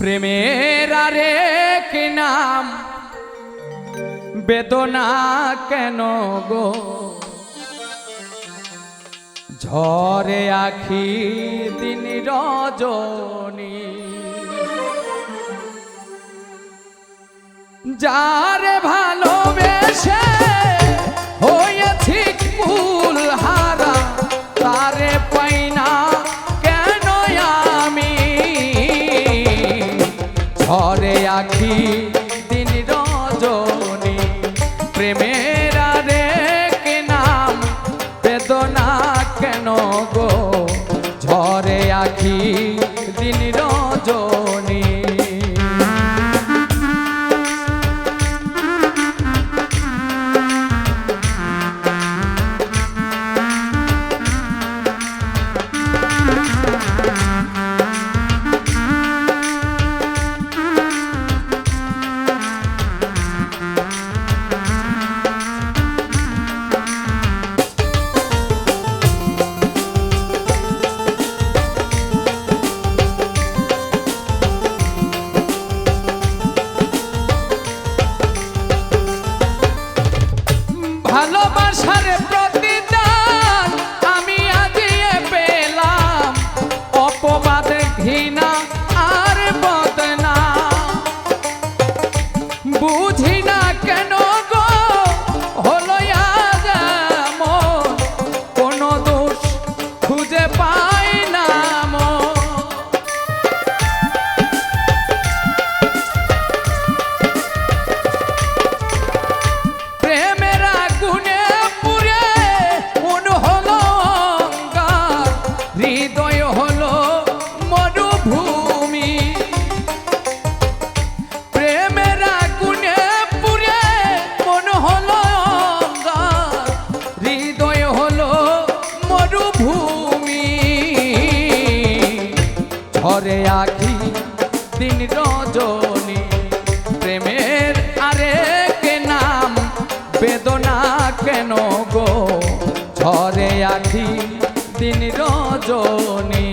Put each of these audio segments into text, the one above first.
প্রেমের আরেক নাম বেদনা কেন গো, ঝরে আখি দিন রজনী। যারে ভালোবেসে হয়েছি কুল হারা, তারে পাই না কেন আমি। ঝরে আখি দিন রজনী, প্রেমের আরেক নাম বেদনা কেন গো, ঝরে আখি দিন রজনী। ভালোবাসার প্রতিদান আমি আজিয়ে পেলাম, অপবাদ ঘৃণা আর বদনাম। বুঝি না কেন গো হলো আজ এমন, কোনো দোষ খুঁজে পাই না মন। হৃদয় হলো মরুভূমি, প্রেমের আগুনে পুড়ে মন হলো অঙ্গার। হৃদয় হলো মরুভূমি, ঝরে আখি দিন রজনী। প্রেমের আরেক নাম বেদনা কেন গো, ঝরে আখি দিন রজনী।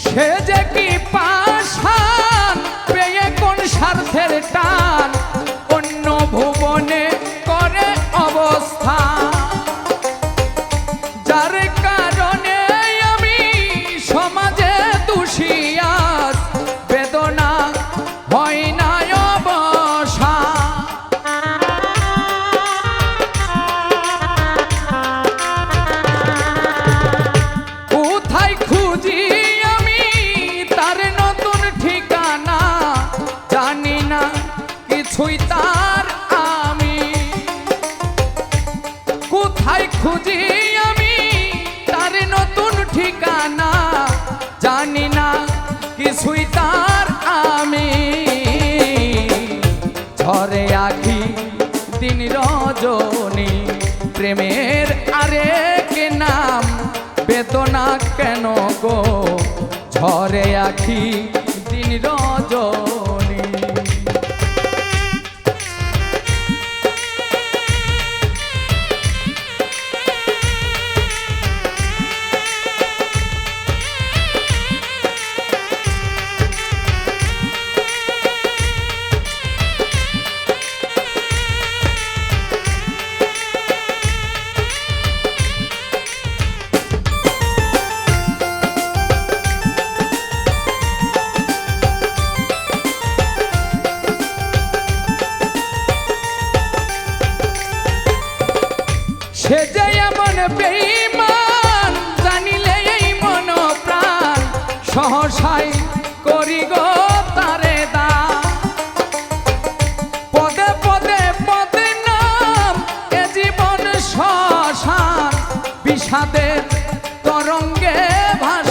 সে যে কি পাষাণ পেয়ে কোন স্বার্থের টান, অন্য ভুবনে করে অবস্থান। যার কারণে আমি সমাজে দোষী আজ, বেদনা হয় না অবসান। কোথায় খুঁজি জানি না কিছুই তার আমি, কোথায় খুঁজি আমি তার নতুন ঠিকানা। জানি না কিছুই তার আমি, ঝরে আখি দিন রজনী। প্রেমের আরেক নাম বেদনা কেন গো, ঝরে আখি দিন রজনী।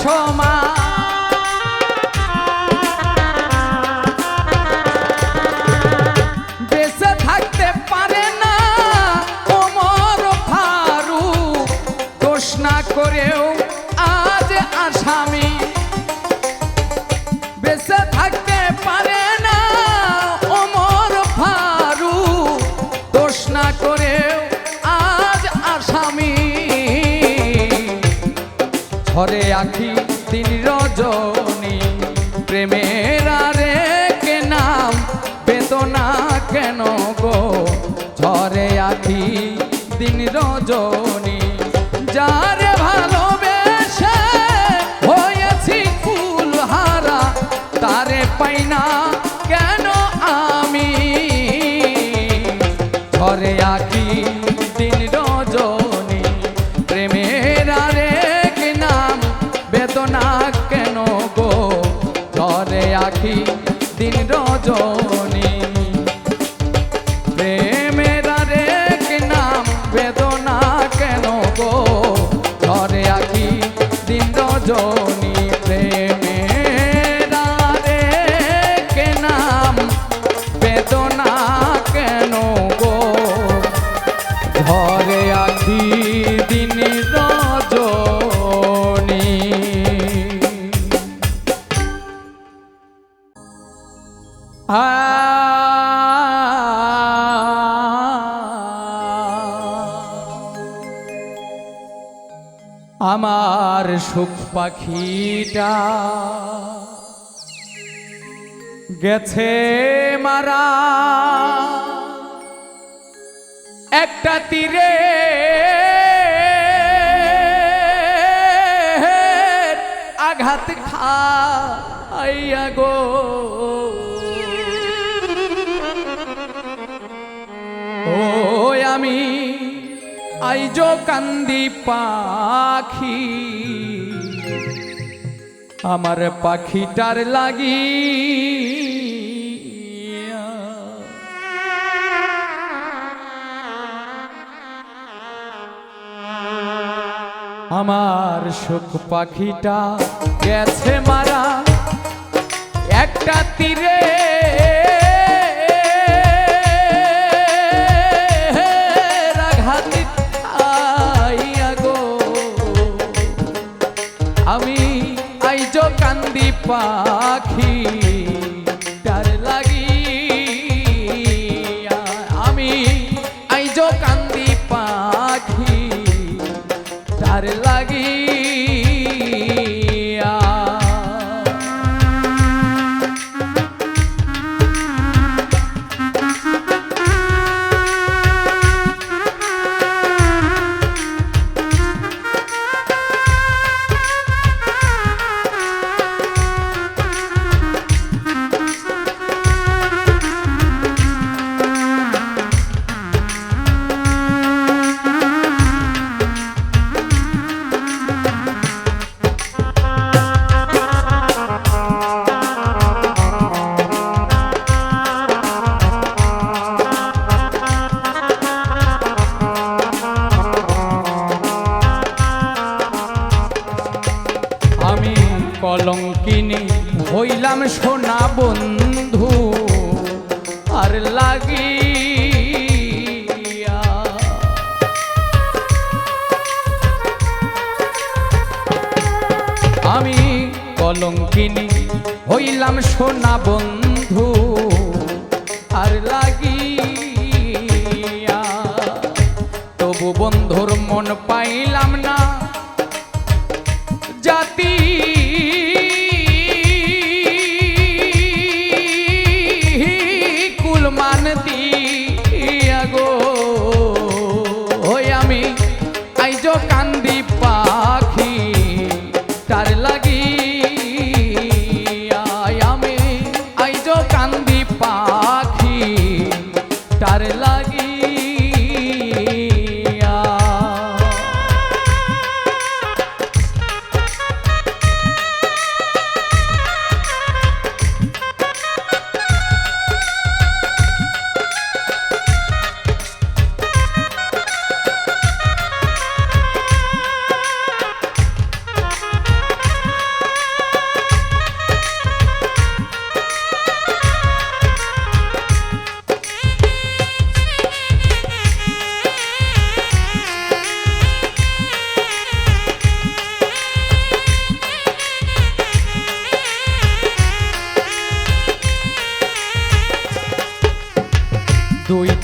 সমান বেঁচে থাকতে পারে না ওমর ফারুক দোষ না করেও আজ আসামি বেঁচে থাকতে পারে না ওমর ফারুক দোষ না করেও আজ আসামি ঝরে আঁখি দিন রজনী প্রেমের আরেক নাম বেদনা কেন গো ঝরে আঁখি দিন রজনী যারে ভালোবেসে হয়েছি কুলহারা তারে পাই না কেন আমি ঝরে আঁখি দিন রজনী প্রেমের আরেক নাম বেদনা কেন গো ঝরে আঁখি দিন রজনী প্রেমের আরেক নাম বেদনা কেন গো ঝরে আঁখি দিন রজনী প্রেমের আরেক নাম বেদনা কেন গো ঝরে আঁখি দিন রজনী আমার সুখ পাখিটা গেছে মারা একটা তীরে আঘাত খাইয়া গো ও আমি আইজো কান্দি পাখি আমার পাখিটার লাগি আমার সুখ পাখিটা গেছে মারা একটা তীরে আমি আইজো কান্দি পাখি তার লাগি আমি আইজো কান্দি পাখি তার লাগি কলঙ্কিনী হইলাম সোনা বন্ধু আর লাগিয়া আমি কলঙ্কিনী হইলাম সোনা বন্ধু আর লাগিয়া তবু বন্ধুর মন পাইলাম না জাতি কুলমান দিয়া গো আমি আইজো কান্দি পাখি তার লাগি আমি আইজো কান্দি পাখি তার লাগি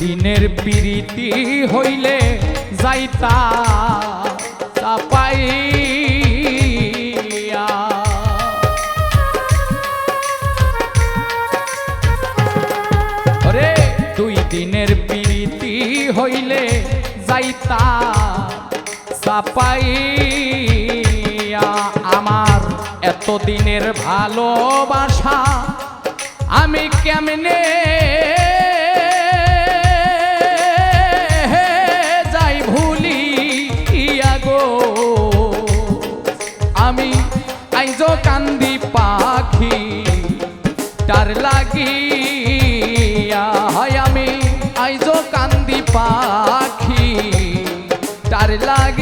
দিনের প্রীতি হইলে যাইতা চাপাইয়া। ওরে 2 দিনের প্রীতি হইলে যাইতা চাপাইয়া। আমার এত দিনের ভালোবাসা আমি কেমনে যাই ভুলিয়া গো। আমি আইজো কান্দি পাখি তার লাগিয়া। আমি আইজো কান্দি পাখি তার লাগিয়া।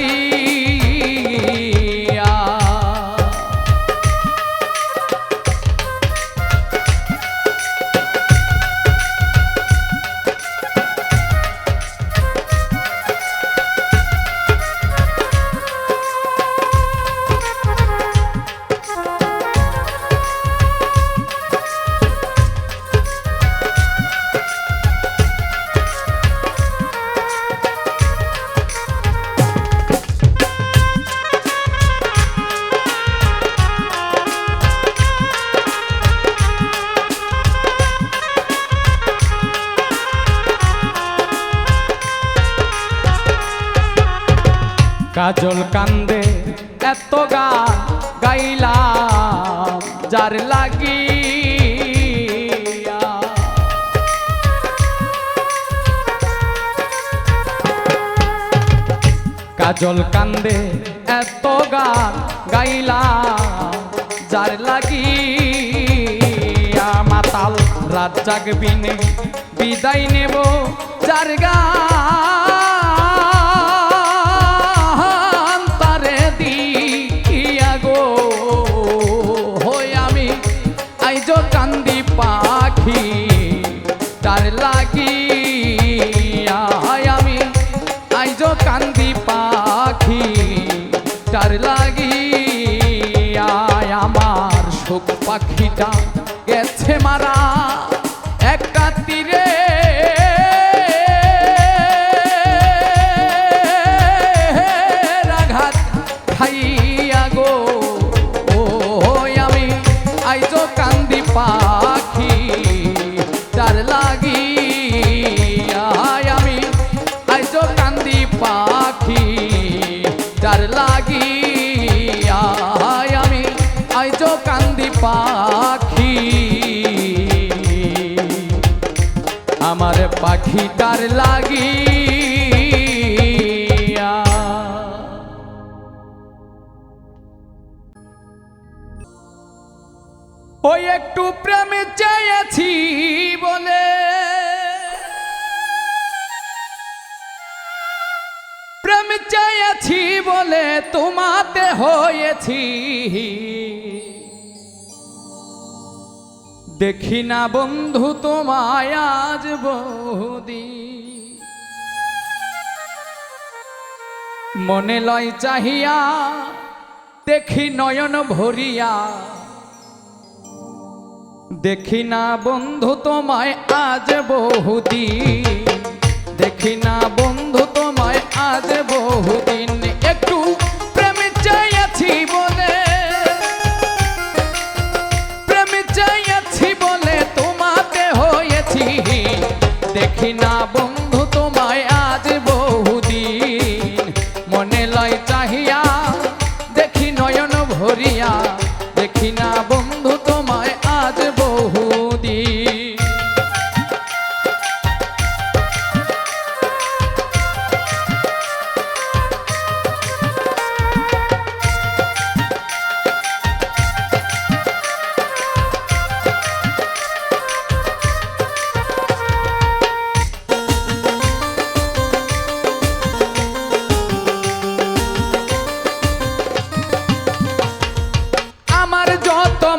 কাজল কান্দে এত গান গাইলাম যার লাগিয়া। কাজল কান্দে এত গান গাইলাম যার লাগিয়া। মাতাল রাত জাগবিনে বিদায় নেব যার গান তারে দিয়া গো। হই আমি আইজো কান্দি পাখি তার লাগিয়া। আমি আইজো কান্দি পাখি তার লাগিয়া। আমার শোক পাখিটা গেছে মারা একটা তীরে। আঘাত খাইয়া গো। আমি আইজো কান্দি পাখি তার লাগিয়া। আমি আইজো কান্দি পাখি তার লাগিয়া। আমি আইজো কান্দি পাখি আমার পাখিটার লাগিয়া। ওই একটু প্রেমে চেয়েছি বলে প্রেম চেয়েছি বলে তোমাতে হয়েছি। দেখি না বন্ধু তোমায় আজ বহুদিন। মনে লয় চাহিয়া দেখি নয়ন ভরিয়া। দেখি না বন্ধু তোমায় আজ বহুদিন। দেখি না বন্ধু তোমায় আজ বহুদিন। একটু প্রেম চাইছি বলে প্রেম চাইছি বলে তোমাতে হয়েছি। দেখি না বন্ধু তোমায় আজ বহুদিন। মনে লয় চাহিয়া দেখি নয়ন ভরিয়া। দেখি না বন্ধু তোমায় আজ বহুদিন।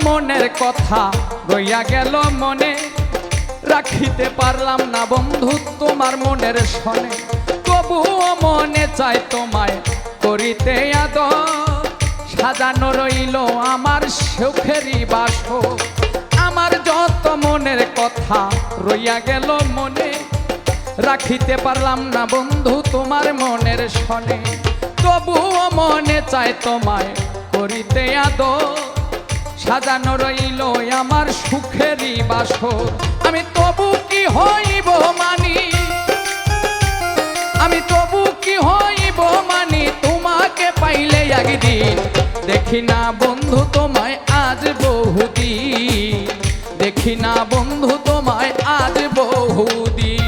মনের কথা রইয়া গেল মনে। রাখিতে পারলাম না বন্ধু তোমার মনের শনে। তবুও মনে চাই তোমায় করিতে আদর। সাজানো রইল আমার সুখেরই বাসর। আমার যত মনের কথা রইয়া গেল মনে। রাখিতে পারলাম না বন্ধু তোমার মনের শনে, তবুও মনে চায় তোমায় করিতে আদর, সাজানো রইল আমার সুখেরই বাসর। আমি তবু কি হইব মানি, আমি তবু কি হইব মানি তোমাকে পাইলে একদিন, দেখি না বন্ধু তোমায় আজ বহুদিন, দেখি না বন্ধু তোমায় আজ বহুদিন।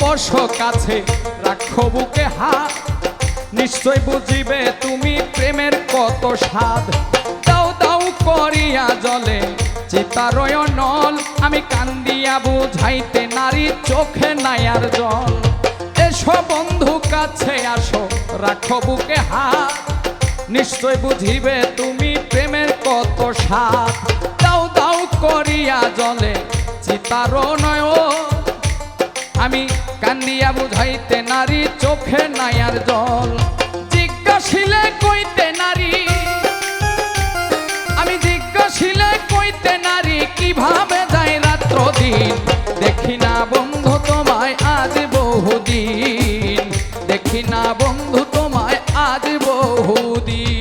বসো কাছে রাখো বুকে হাত, নিশ্চয় বুঝিবে তুমি প্রেমের কত স্বাদ। দাও দাও করিয়া জলে চিতারয় নল, আমি কান্দিয়া বুঝাইতে নারী চোখে নাই আর জল। এসো বন্ধু কাছে আসো রাখো বুকে হাত, নিশ্চয় বুঝিবে তুমি প্রেমের কত স্বাদ। দাও দাও করিয়া জলে চিতার নয়ন, আমি কান্দিয়া বুঝাইতে নারী চোখে নাই আর জল। জিজ্ঞাসিলে কইতে নারী, আমি জিজ্ঞাসিলে কইতে নারী কিভাবে যায় রাত্র দিন, দেখি না বন্ধু তোমায় আজ বহুদিন, দেখি না বন্ধু তোমায় আজ বহুদিন।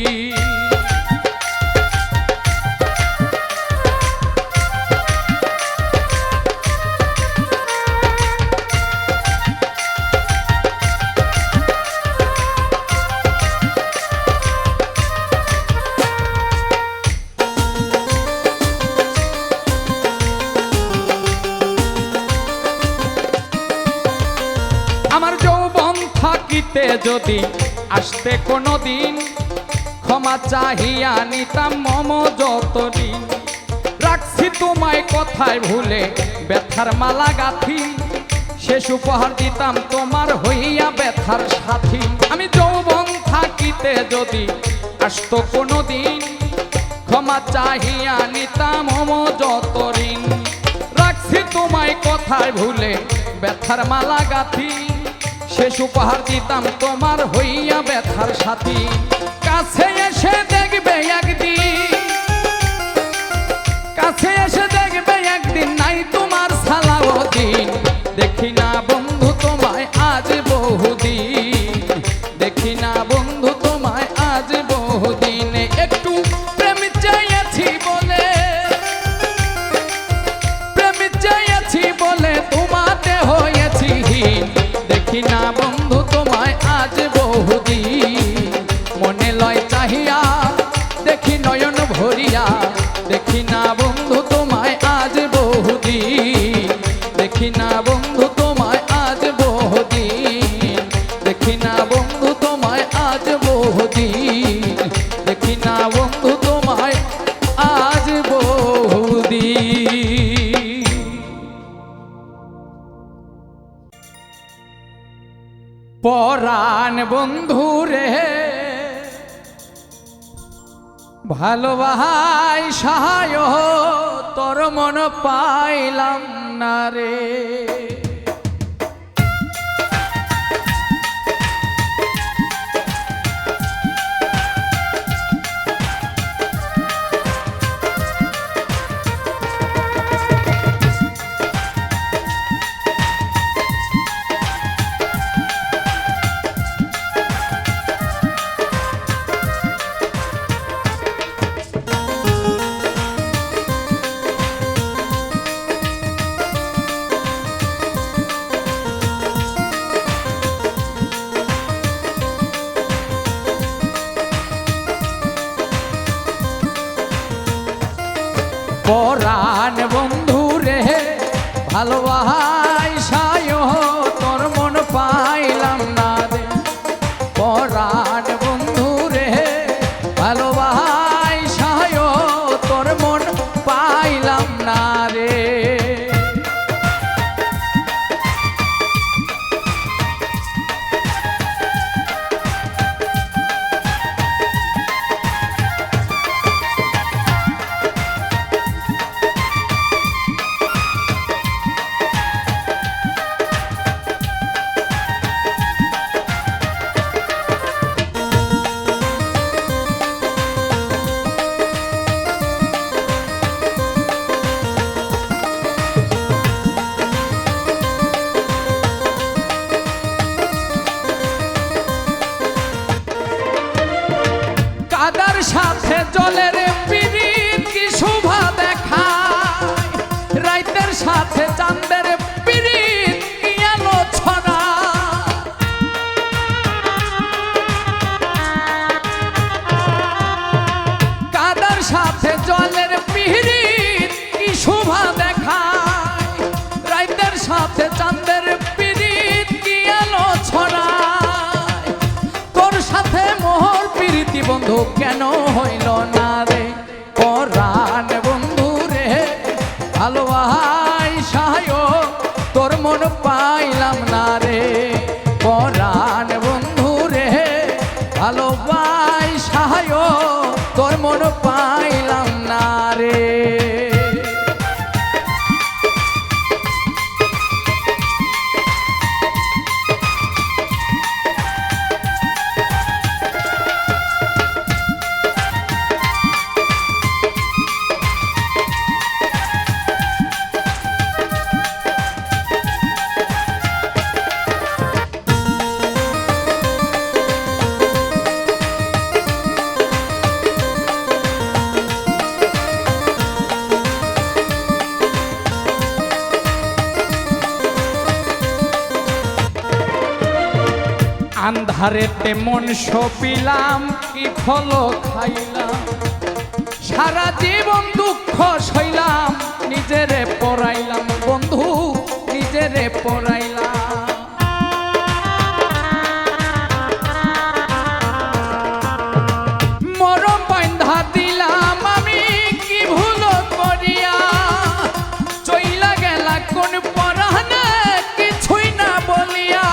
আমার যৌবন থাকিতে যদি আসতে কোনো দিন, ক্ষমা চাহিয়া নিতাম মম যতদিন। রাখছি তোমায় কথায় ভুলে ব্যথার মালা গাথি, শেষ উপহার দিতাম তোমার হইয়া ব্যথার সাথী। আমি যৌবন থাকিতে যদি আসতো কোনো দিন, ক্ষমা চাহিয়া নিতাম মম যত ঋণ। রাখছি তোমায় কথায় ভুলে ব্যথার মালা গাথি, শেষ উপহার দিতাম তোমার হইয়া ব্যথার সাথী। কাছে এসে দেখবে একদিন, কাছে এসে দেখবে একদিন নাই তোমার সালাও দিন, দেখি না বন্ধু তোমায় আজ বহুদিন, দেখি না বন্ধু তোমায় আজ বহুদিন। একটু প্রেম চাইছি বলে, প্রেম চাইছি বলে তোমাতে হয়েছি হীন, দেখি না বন্ধু তোমায় আজ বহুদিন। মনে লয় চাহিয়া দেখি নয়ন ভরিয়া, দেখি না বন্ধু তোমায় আজ বহুদিন, দেখি না বন্ধু তোমায় আজ বহুদিন, দেখি না বন্ধু তোমায় আজ বহুদিন, দেখি না বন্ধু তোমায় আজ বহুদিন। পরাণ বন্ধু রে ভালোবাহাই সহায় তোর মন পাইলাম না রে। পরাণ বন্ধু রে ভালোবাসায় তোর মন পাইলাম না রে। পরাণ বন্ধু রে ভালোবাসায় তোর মন পাইলাম না রে। সাথে চাঁদের পিরিত কি আলো ছড়া কাদার সাথে জলের পিরিত কি শোভা দেখায় রাইতের সাথে চাঁদের পিরিত কি আলো ছড়ায় তোর সাথে মোহর প্রীতি বন্ধু কেন হইল না রে পরাণ বন্ধু রে ভালোবাসায় তোর মন পাইলাম না রে পরাণ বন্ধু রে ভালোবাসায় তোর মন পাইলাম না রে আন্ধারেতে মন সপিলাম কি ফল খাইলাম সারা জীবন দুঃখ সইলাম নিজেরে পড়াইলাম বন্ধু নিজেরে পড়াইলাম মরম বান্ধা দিলাম আমি কি ভুল করিয়া চইলা গেলা কোন পরানে কিছুই না বলিয়া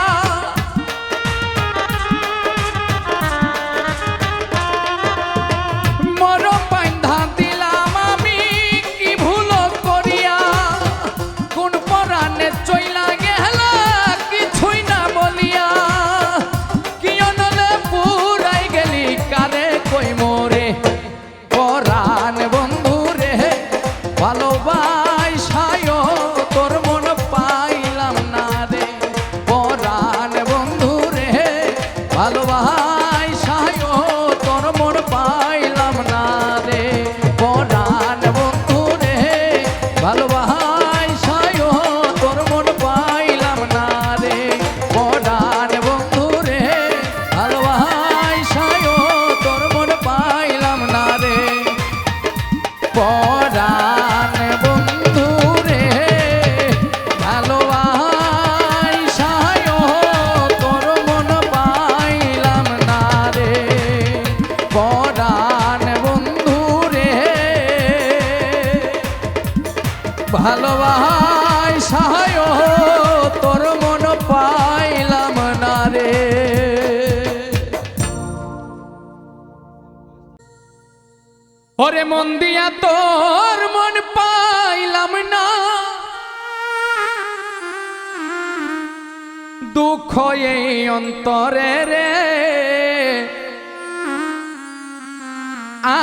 ভালোবাসায় তোর মন পাইলাম না রে পরাণ বন্ধু রে ভালোবাসায় তোর মন পাইলাম না রে পরাণ বন্ধু রে ভালোবাসায় তোর মন পাইলাম না রে পরাণ বন্ধু রে ভালোবাসায় তোর মন পাইলাম না রে পরাণ বন্ধু রে ভালোবাসায় তোর মন পাইলাম না রে পরাণ বন্ধু রে ভালোবাসায় তোর মন পাইলাম না রে ওরে মন দিয়া তোর মন পাইলাম না দুঃখ এই অন্তরে রে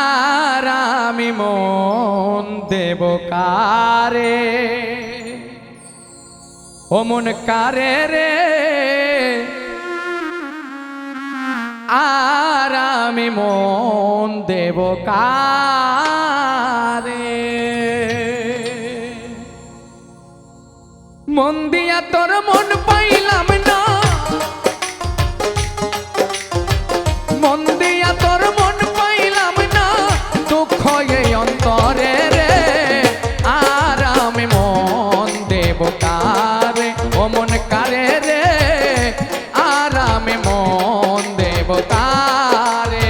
আর আমি মন দেব কারে ও মন কারে রে আর আমি মন দেব কারে মন দিয়া তোর মন পাইলাম না মন দিয়া তোর মন পাইলাম না দুঃখ এই অন্তরে রে আর আমি মন দেব কারে ও মন কারে রে আর আমি মন দেব কারে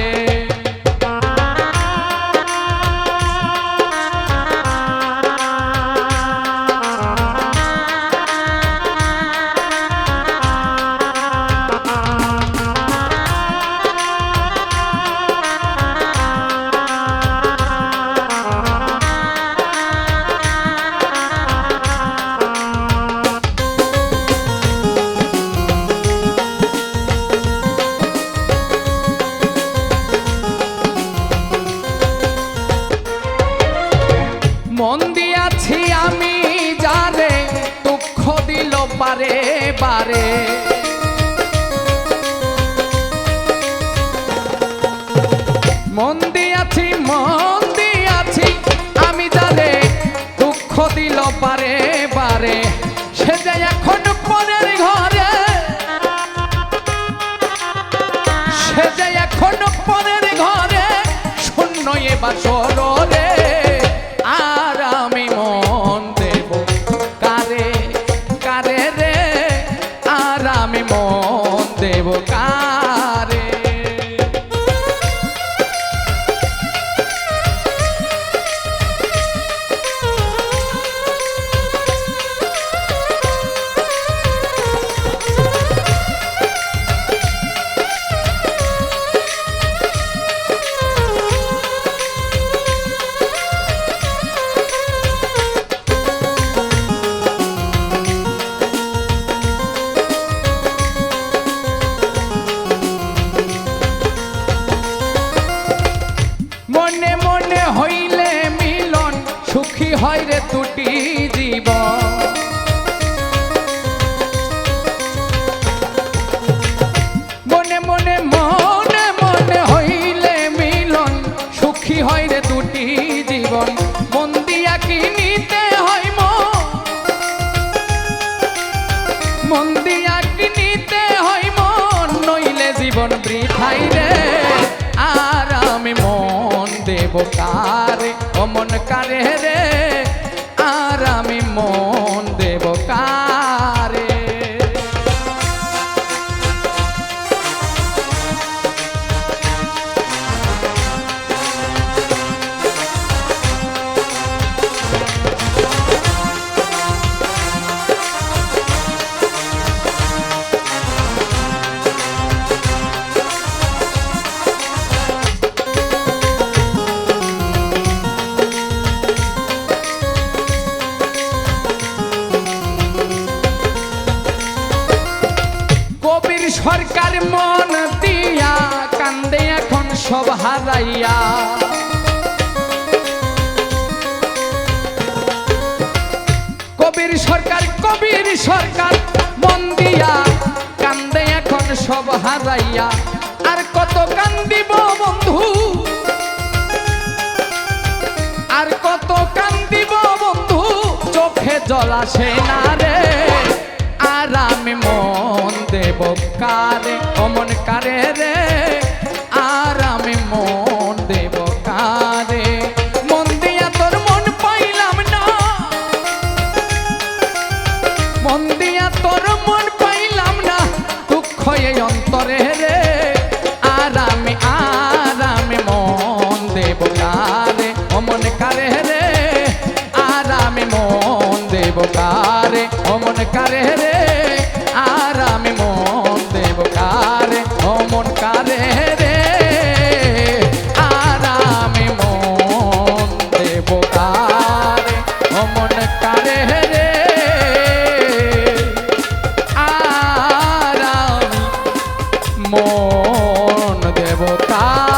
কারে অমন কারে রে আর আমি মন দেব কারে সরকার মন দিয়া কান্দে এখন সব হারাইয়া কবির সরকার মন দিয়া কান্দে এখন সব হারাইয়া আর কত কান্দিব বন্ধু আর কত কান্দিব বন্ধু চোখে জল আসে না রে আর আমি মন দেব কারে অমন কারে রে আর আমি মন দেব কারে মন দিয়া তোর মন পাইলাম না মন দিয়া তোর মন পাইলাম না দুঃখ এই অন্তরে রে আর আমি মন দেব কারে অমন কারে রে আর আমি মন দেব কারে অমন কারে রে আর আমি মন দেব কারে অমন কারে রে আর আমি মন দেব কারে অমন কারে রে আর আমি মন দেব কারে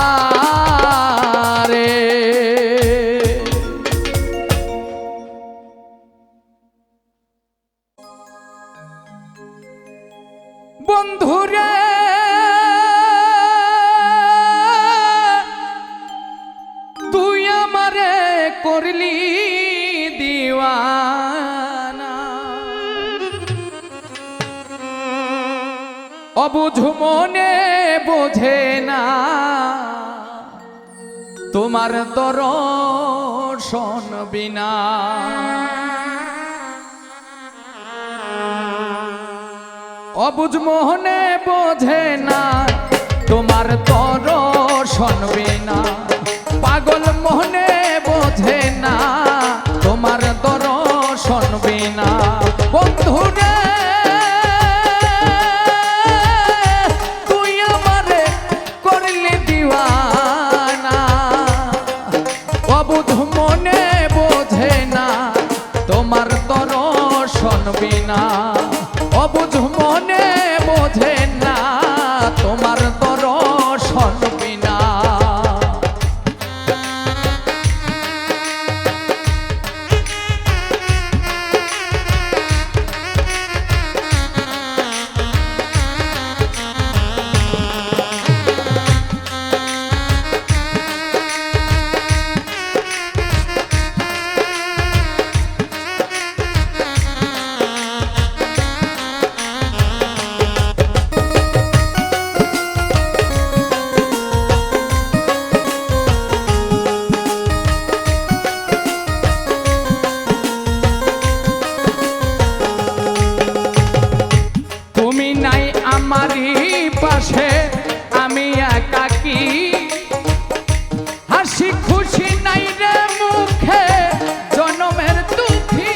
বন্ধুরে তুই আমারে করলি দিওয়ানা অবুঝ মনে বোঝে না তোমার দর্শন বিনা অবুঝ মোহনে বোঝে না তোমার দর্শন বিনা পাগল মোহনে বোঝে না তোমার দর্শন বিনা বন্ধুরে তুই আমারে করলি দিওয়ানা অবুঝ মনে বোঝে না তোমার দর্শন বিনা অবুঝ মনে বোঝে না তোমার দর্শন বিনা পাশে আমি একাকী হাসি খুশি নাই রে মুখে জনমের দুঃখী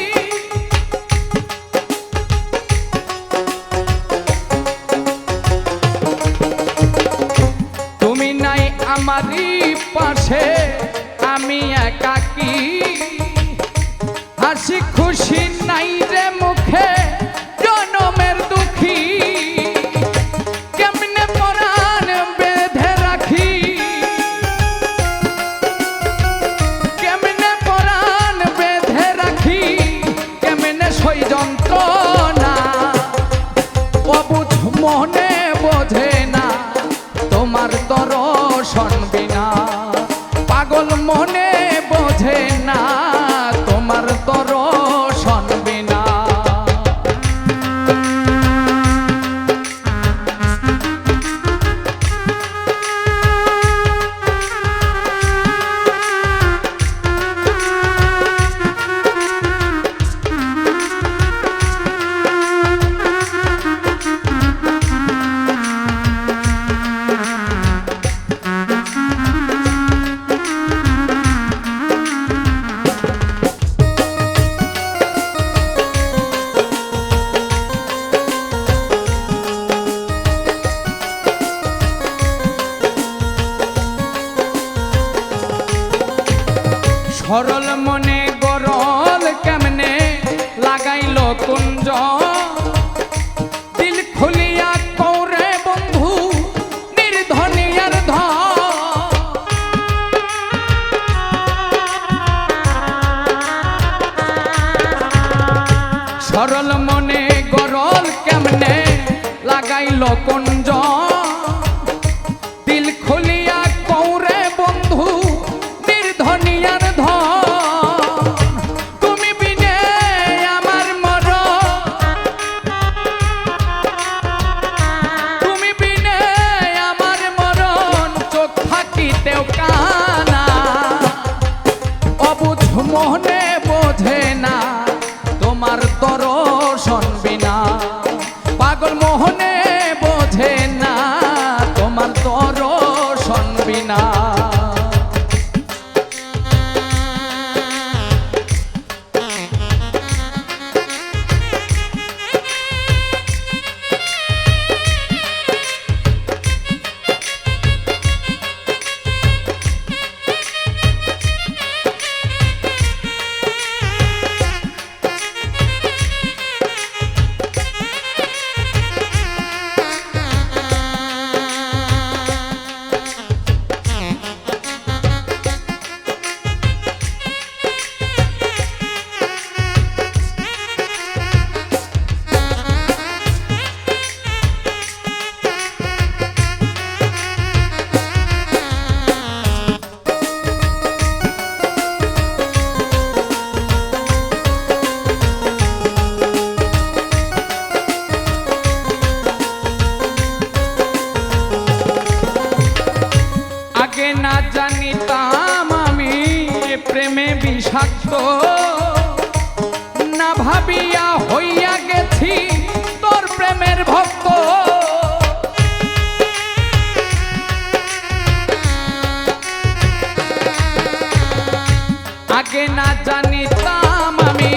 তুমি নাই আমারই পাশে আমি একাকী হাসি খুশি নাই রে মুখে জনমের দুঃখী মনে বোঝে না তোমার দর্শন বিনা পাগল মনে বোঝে না তোমার দর্শন বিনা কুঞ্জ দিল খুলিয়া কৌরে বন্ধু নির্ধনিয়ার সরল মনে গরল কেমনে লাগাইল কুঞ্জ দিল খুলিয়া কৌরে বন্ধু নির্ধনিয়ার তুমি বিনে আমার মরণ তুমি বিনে আমার মরণ চোখ থাকিতেও কানা অবুঝ মনে বোঝে না তোমার দর্শন বিনা পাগল মোহনে বোঝে না তোমার দর্শন বিনা আগে না জানিতাম আমি প্রেমে বিষাক্ত না ভাবিয়া হইয়া গেছি তোর প্রেমের ভক্ত আগে না জানিতাম আমি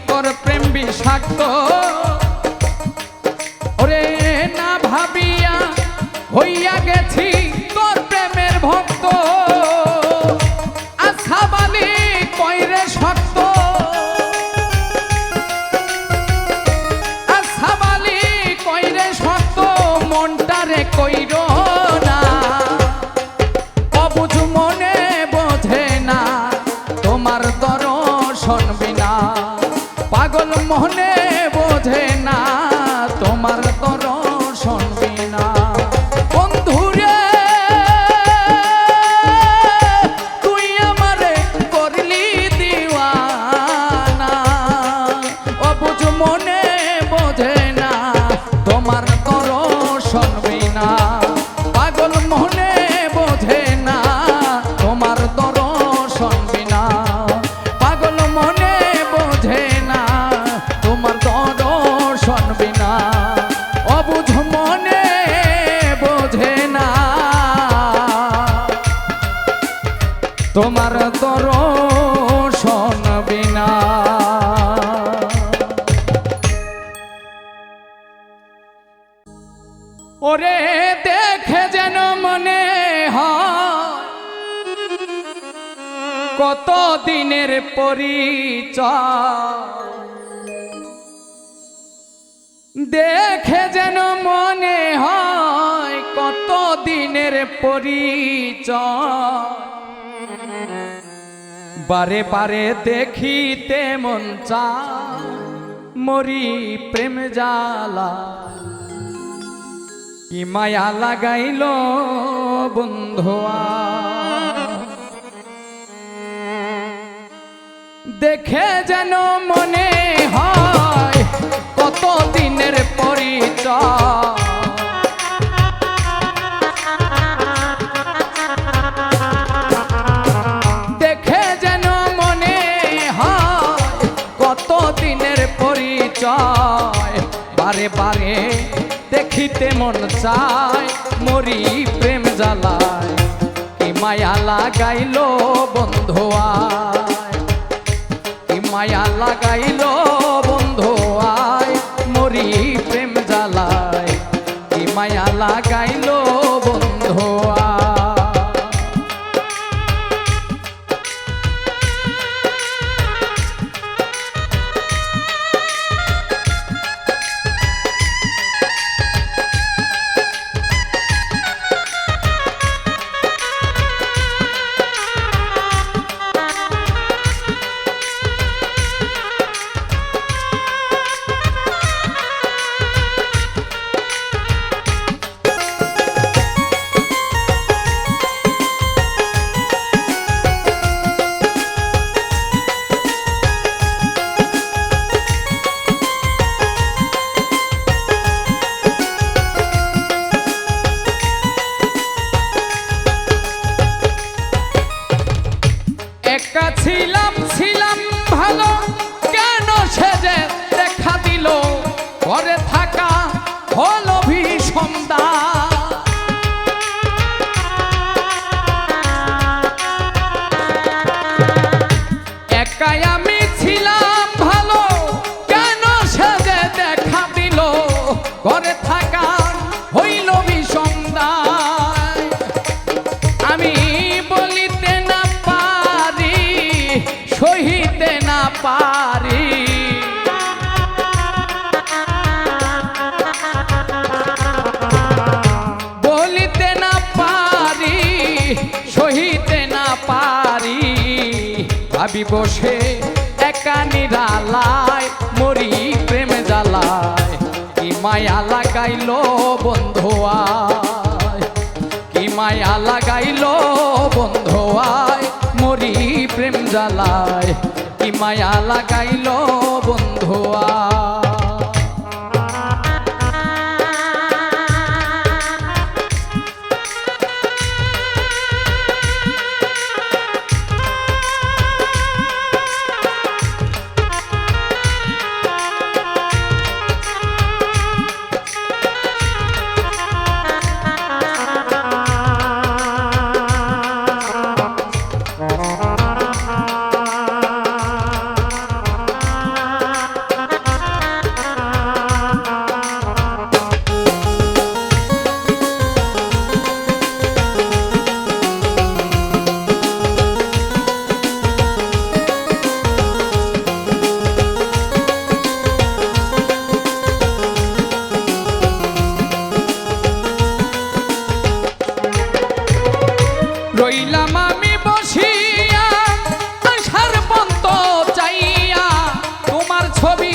তোর প্রেম বিষাক্ত ওরে না ভাবিয়া হইয়া গেছি তোর প্রেমের ভক্ত আশাবালি কইরে শক্ত আশাবালি কইরে শক্ত মনটারে কইর না অবুঝ মনে বোঝে না তোমার দর্শন বিনা পাগল মনে বোঝে না তোমার দর্শন বিনা মনে বোঝে না তোমার দর্শন বিনা পাগল মনে বোঝে না তোমার দর্শন বিনা পাগল মনে বোঝে না তোমার দর্শন বিনা অবুঝ মনে বোঝে না তোমার দর্শন বিনা ওরে দেখে যেন মনে হয় কত দিনের পরিচয় দেখে যেন মনে হয় কত দিনের পরিচয় বারে বারে দেখিতে মন চায় মরি প্রেম জ্বালা কি মায়া লাগাইল বন্ধুয়া দেখে যেন মনে হয় কত দিনের পরিচয় দেখে যেন মনে হয় কত দিনের পরিচয় বারে বারে দেখিতে মন চায় মরি প্রেম জ্বালায় কি মায়া লাগাইল বন্ধুয়া কি মায়া লাগাইল বন্ধুয়ায় মরি প্রেম জ্বালায় কি মায়া লাগাইল বন্ধুয়া ভাবি বসে একা নিরালায় মরি প্রেম জ্বালায় কি মায়া লাগাইলো বন্ধু আয় কি মায়া লাগাইলো বন্ধু আয় মরি প্রেম জ্বালায় কি মায়া লাগাইলো বন্ধু আয় রইলাম আমি বসিয়া আশার পন্ত চাইয়া তোমার ছবি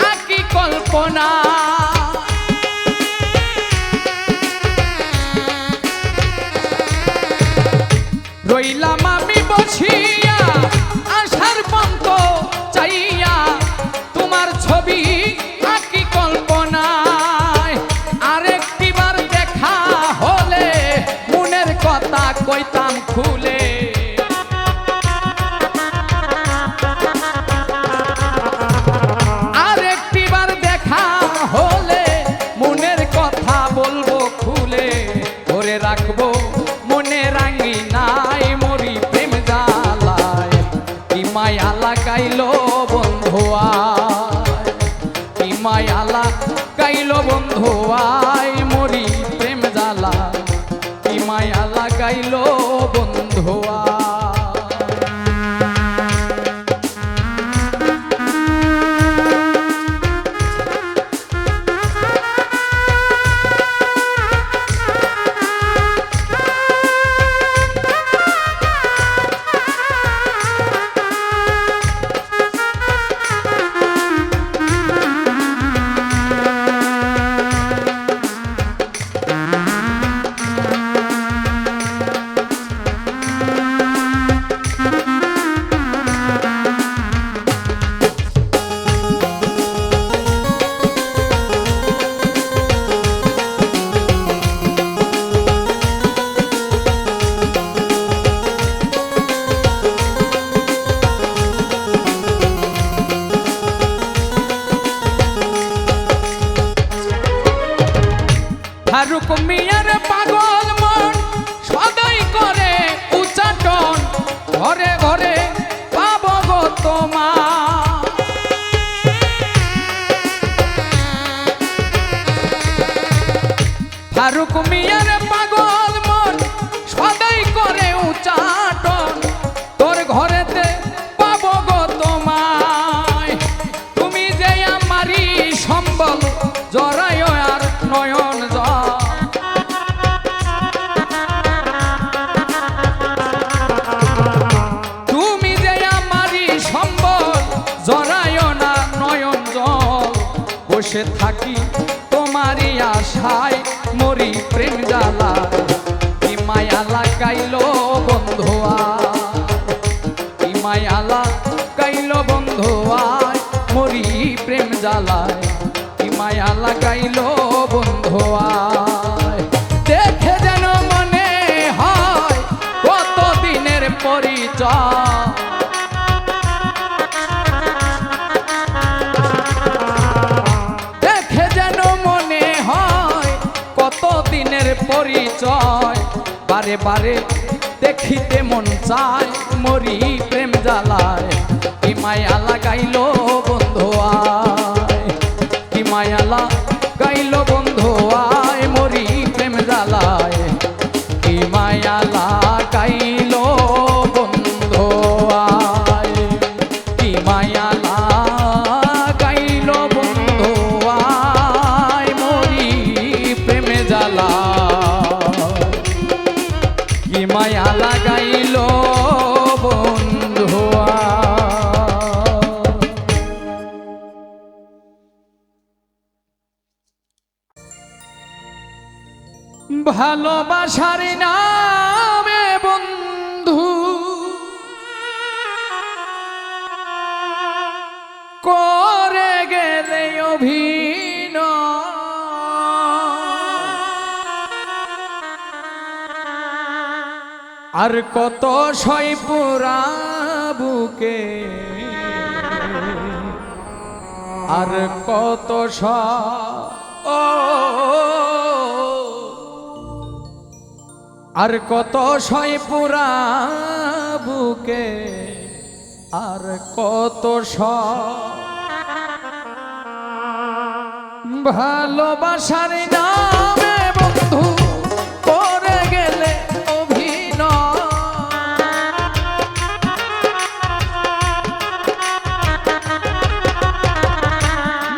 আঁকি কল্পনা রইলাম আমি বসিয়া আশার পন্ত চাইয়া তোমার ছবি আঁকি কল্পনায় আরেকটিবার দেখা হলে মনের কথা কইতাম খুলে আরেকটিবার দেখা হলে মনের কথা বলবো খুলে ধরে রাখবো মনে রাঙি নাই মরি প্রেম জ্বালায় কি মায়া লাগাইলো বন্ধু আয় কি মায়া লাগাইলো বন্ধু আয় মরি প্রেম জ্বালায় কি মায়া লাগাইলো বন্ধু আয় ফারুক মিয়ার পাগল মন সদাই করে উচ্চাটন ঘরে ঘরে পাব গো তোমার ফারুক মিয়ার পাগল মন সদাই করে উচ্চাটন তোর ঘরেতে পাব গো তোমায় তুমি যে আমারই সম্বল জরায় আর নয়ন তুমি যে আমারই সম্বল জরায় না নয়ন জল বসে থাকি তোমারই আশায় মরি প্রেম জ্বালায় কি মায়া লাগাইলো বন্ধু আয় কি মায়া লাগাইলো বন্ধু আয় মরি প্রেম জ্বালায় কি মায়া লাগাইলো বন্ধু আয় দেখে যেন মনে হয় কত দিনের পরিচয় দেখে যেন মনে হয় কত দিনের পরিচয় বারে বারে দেখিতে মন চায় মরি প্রেম জ্বালায় কি মায়া লাগাইলো বন্ধু আয় কি মায়া লাগাইলো বন্ধু আয় মরি প্রেম জ্বালায় কি মায়া লাগাইলো বন্ধু আয় কি মায়া লাগাইলো বন্ধু আয় মরি প্রেম জ্বালায় কি মায়া লাগাইলো বন্ধু আয়। ভালোবাসার নামে বন্ধু করে গেলে অভিনয়, আর কত সই পুরা বুকে, আর কত আর কত সই পুরা বুকে, আর কত ভালোবাসার নামে বন্ধু করে গেলে অভিনয়,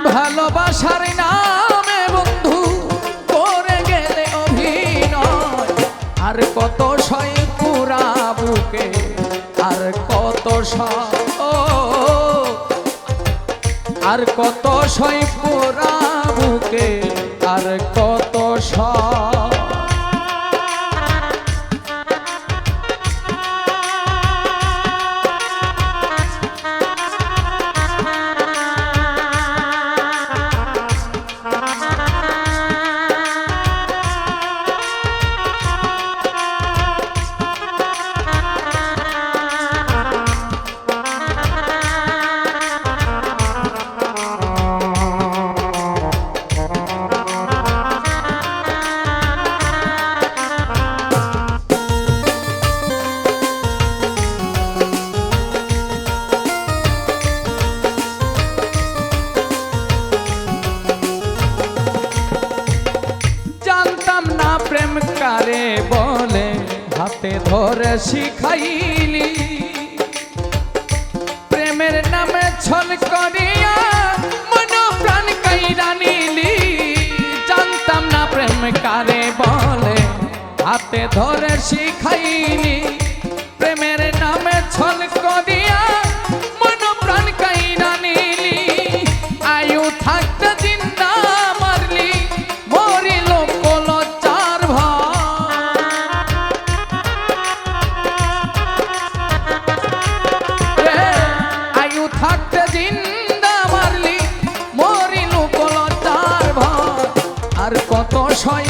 ভালোবাসার নামে বন্ধু করে গেলে অভিনয়, আর কত সই পুরা বুকে, আর কত আর কত সই পুরা বুকে, আর কত প্রেম কারে বলে হাতে ধরে শিখাইলি, প্রেমের নামে ছল করিয়া মন প্রাণ কাইরা নিলি। জানতাম না প্রেম কারে বলে হাতে ধরে শিখাইলি, প্রেমের নামে ছল করিয়া মন প্রাণ কাইরা নিলি। আয়ু থাকতে জিন্দা মারলি, মরিল কলচার আয়ু থাকতে জিন্দা মারলি, মরিল কলচার ভর। আর কত সই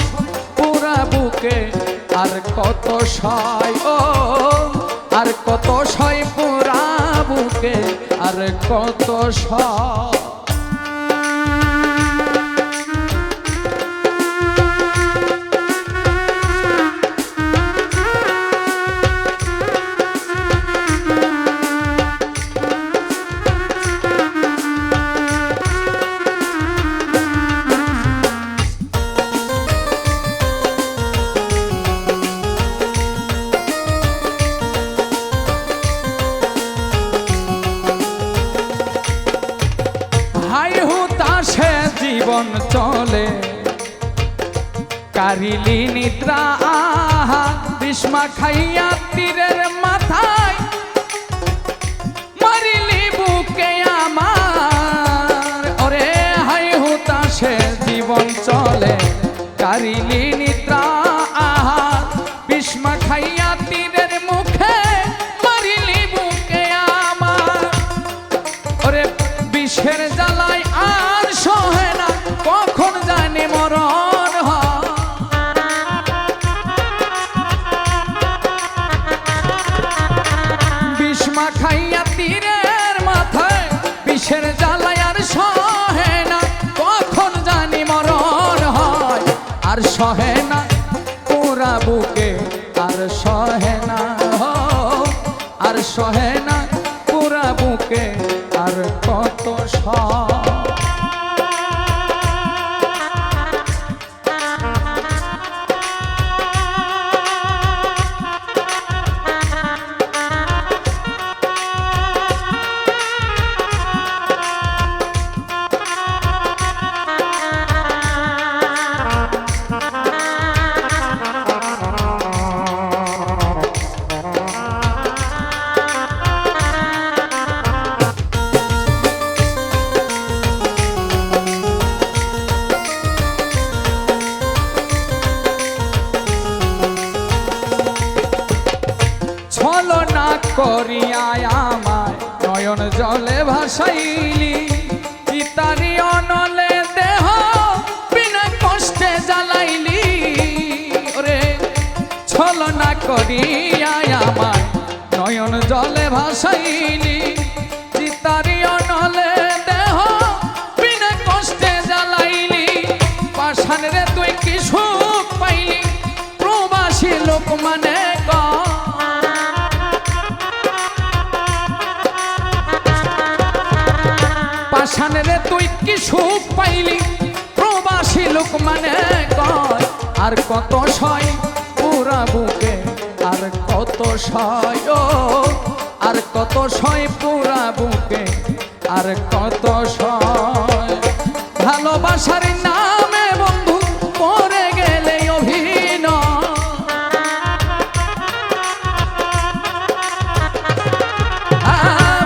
পুরা বুকে, আর কত সই আর কত সই পুরা বুকে, আর কত সই জীবন চলে কারিলি নিদ্রা আহা, বিষ্মা খাইয়া তীরের মাথায় মারিলি বুকে আমার। ওরে হাই হুতাশে জীবন চলে কারিলি নিদ্রা আহা, বিষ্মা খাইয়া তীরের মুখে মারিলি বুকে আমার। ওরে বিষের জ্বালায় আর সহে না, কখন জানি মরণ হয়। বিষ্মা খাইয়া তীরের মাথায় বিষের জ্বালায় আর সহে না, কখন জানি মরণ হয়। আর সহে করিয়া আমায় নয়ন জলে ভাসাইলি চিতারি অনলে দেহ বিনা কষ্টে জ্বালাইলি ওরে ছলনা করিয়া আমায় নয়ন জলে ভাসাইলি চিতারি অনলে দেহ বিনা কষ্টে জ্বালাইলি পাষাণ রে তুই কি সুখ পাইলি প্রবাসী লোক মানে পাষাণ রে তুই কি সুখ পাইলি প্রবাসী লোক মানে কয় আর কত সয় পুরা বুকে আর কত সয় আর কত সয় পুরা বুকে আর কত সয় ভালোবাসার নামে বন্ধু পড়ে গেলে অভিনয়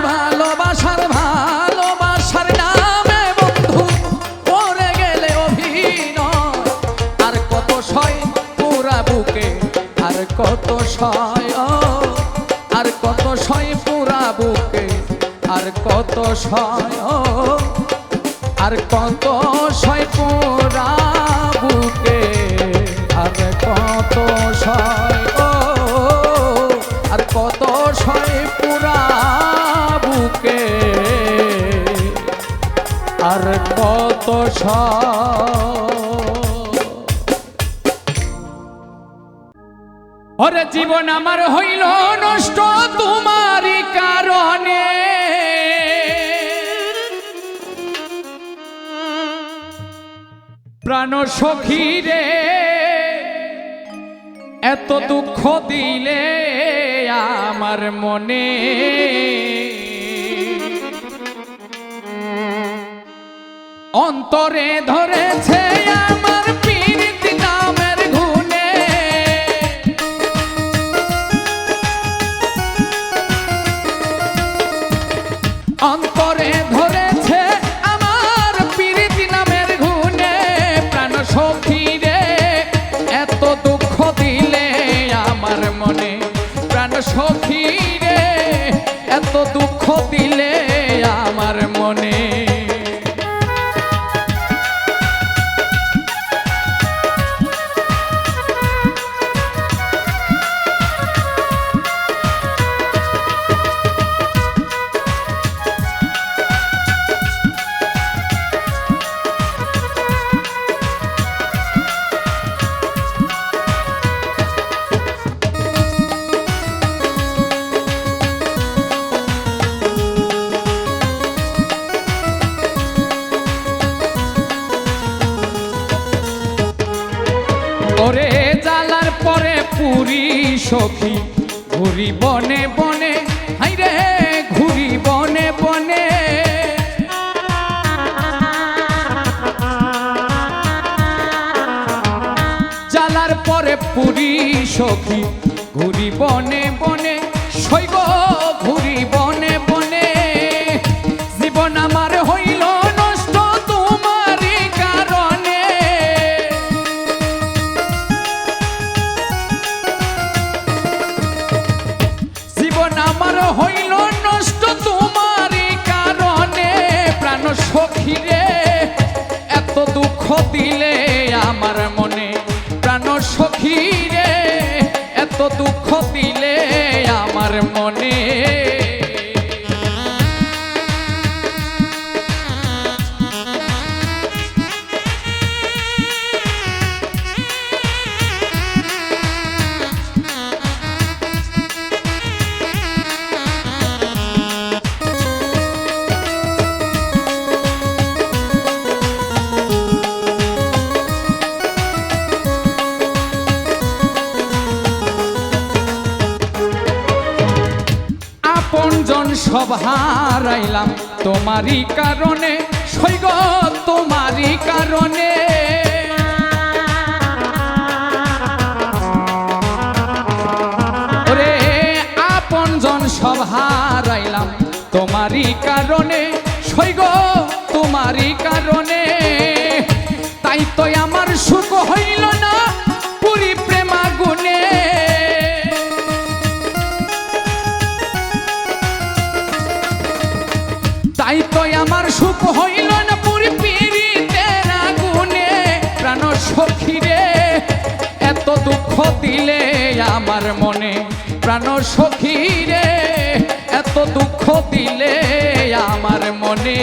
ভালোবাসার নামে বন্ধু পড়ে গেলে অভিনয় আর কত সয় পুরা বুকে আর কত সয় আর কত সয় পুরা বুকে আর কত সয় আর কত সয় পুরা বুকে আর কত সয় আর কত সয় পুরা বুকে আর কত ওরে জীবন আমার হইল নষ্ট তোমারই কারণে প্রাণ সখী রে এত দুঃখ দিলে আমার মনে অন্তরে ধরেছে আমার পীড়িতি নামের গুণে অন্তরে ধরেছে আমার পীড়িতি নামের গুণে প্রাণ সখী রে এত দুঃখ দিলে আমার মনে প্রাণ সখী রে এত দুঃখ দিলে আমার মনে ওরে জ্বালার পরে পুরি সখী ঘুরি বনে বনে হাইরে ঘুরি বনে বনে জ্বালার পরে পুরি সখী ঘুরি বনে বনে সৈগ ঘুরি বনে বনে জীবন আমার হইল নষ্ট তোমারই কারণে জীবন আমার হইল নষ্ট তোমারই কারণে প্রাণ সখী রে এত দুঃখ দিলে আমার মনে প্রাণ সখী রে এত দুঃখ দিলে আমার মনে আপনজন সব হারাইলাম তোমারই কারণে সৈগ তোমারই কারণে ওরে আপনজন সব হারাইলাম তোমারই কারণে সৈগ তোমারই কারণে তাই তো আমার সুখ হইল না পুরি প্রেমাগুনে আমার মনে প্রাণ সখী রে এত দুঃখ দিলে আমার মনে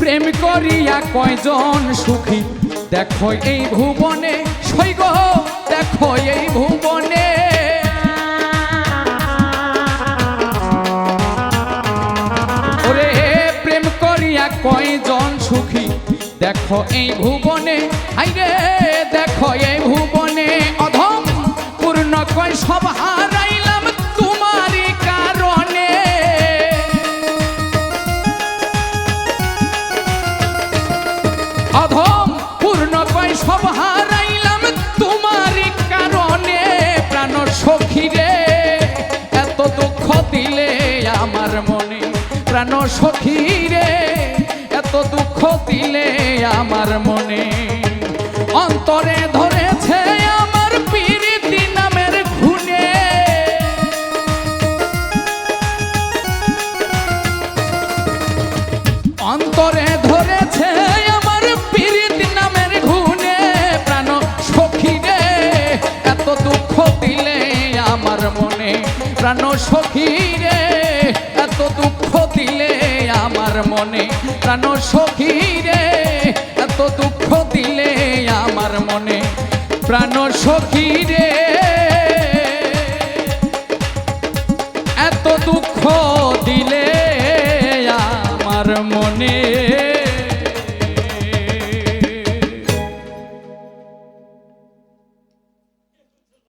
প্রেম করিয়া কয়জন সুখী দেখো এই ভুবনে সৈগ দেখো এই ভুবনে ওরে প্রেম করিয়া কয়জন সুখী দেখো এই ভুবনে আইরে দেখো এই ভুবনে অধম পূর্ণ কয় সব হারাইলাম তোমারই কারণে অধম পূর্ণ কয় সব হারাইলাম তোমারই কারণে প্রাণ সখী রে এত দুঃখ দিলে আমার মনে প্রাণ সখী রে এত দুঃখ দিলে আমার মনে অন্তরে ধরেছে আমার পীড়িতি নামের খুনে অন্তরে ধরেছে আমার পীড়িতি নামের খুনে প্রাণ সখী রে এত দুঃখ দিলে আমার মনে প্রাণ সখী রে এত দুঃখ দিলে আমার মনে প্রাণ সখী রে এত দুঃখ দিলে আমার মনে প্রাণ সখী রে এত দুঃখ দিলে আমার মনে